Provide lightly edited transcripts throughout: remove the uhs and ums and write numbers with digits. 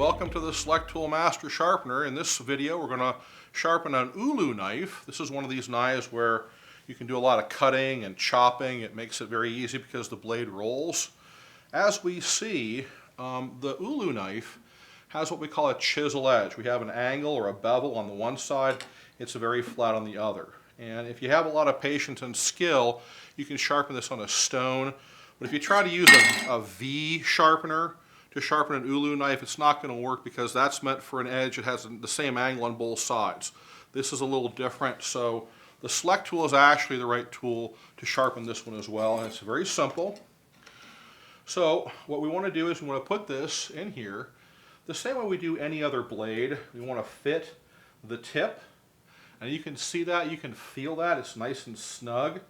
welcome to the SELECTOOL Master Sharpener. In this video we're going to sharpen an ULU knife. This is one of these knives where you can do a lot of cutting and chopping. It makes it very easy because the blade rolls. As we see, the ULU knife has what we call a chisel edge. We have an angle or a bevel on the one side, it's very flat on the other. And if you have a lot of patience and skill, you can sharpen this on a stone. But if you try to use a V sharpener to sharpen an ULU knife, it's not going to work because that's meant for an edge that has the same angle on both sides. This is a little different, so the SELECTOOL is actually the right tool to sharpen this one as well, and it's very simple. So what we want to do is we want to put this in here the same way we do any other blade. We want to fit the tip, and you can see that, you can feel that, it's nice and snug.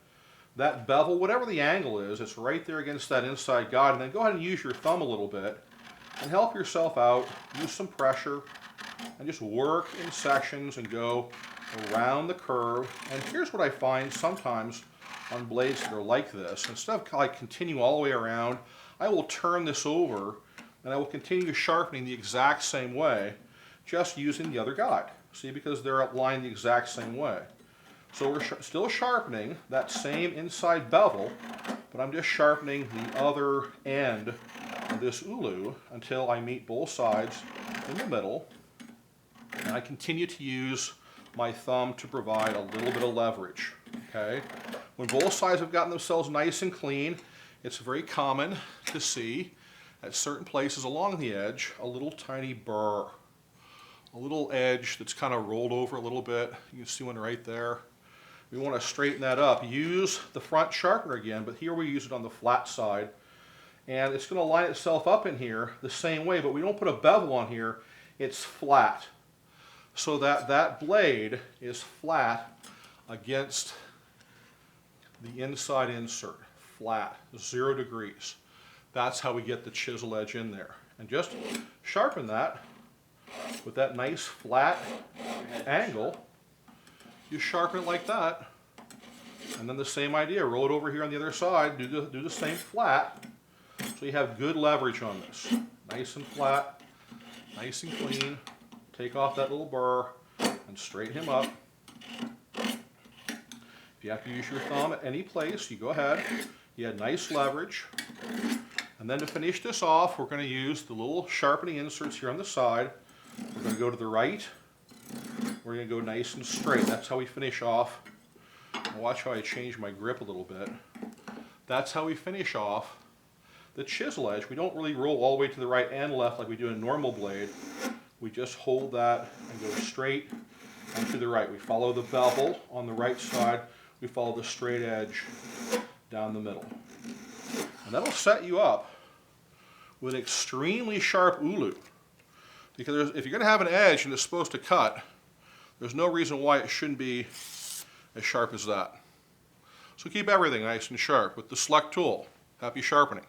That bevel, whatever the angle is, it's right there against that inside guide, and then go ahead and use your thumb a little bit and help yourself out. Use some pressure and just work in sections and go around the curve. And here's what I find sometimes on blades that are like this. Instead of like continue all the way around, I will turn this over and I will continue sharpening the exact same way, just using the other guide. See, because they're aligned the exact same way. So we're still sharpening that same inside bevel, but I'm just sharpening the other end of this ULU until I meet both sides in the middle. And I continue to use my thumb to provide a little bit of leverage. Okay? When both sides have gotten themselves nice and clean, it's very common to see at certain places along the edge a little tiny burr. A little edge that's kind of rolled over a little bit. You can see one right there. We want to straighten that up. Use the front sharpener again, but here we use it on the flat side. And it's going to line itself up in here the same way, but we don't put a bevel on here. It's flat. So that blade is flat against the inside insert. Flat, 0 degrees. That's how we get the chisel edge in there. And just sharpen that with that nice flat angle. You sharpen it like that, and then the same idea, roll it over here on the other side, do the same flat, so you have good leverage on this. Nice and flat, nice and clean. Take off that little burr and straighten him up. If you have to use your thumb at any place, you go ahead. You had nice leverage. And then to finish this off, we're going to use the little sharpening inserts here on the side. We're going to go to the right. We're going to go nice and straight. That's how we finish off. Now watch how I change my grip a little bit. That's how we finish off the chisel edge. We don't really roll all the way to the right and left like we do in a normal blade. We just hold that and go straight and to the right. We follow the bevel on the right side. We follow the straight edge down the middle. And that'll set you up with an extremely sharp ULU. Because if you're going to have an edge and it's supposed to cut, there's no reason why it shouldn't be as sharp as that. So keep everything nice and sharp with the SELECTOOL. Happy sharpening.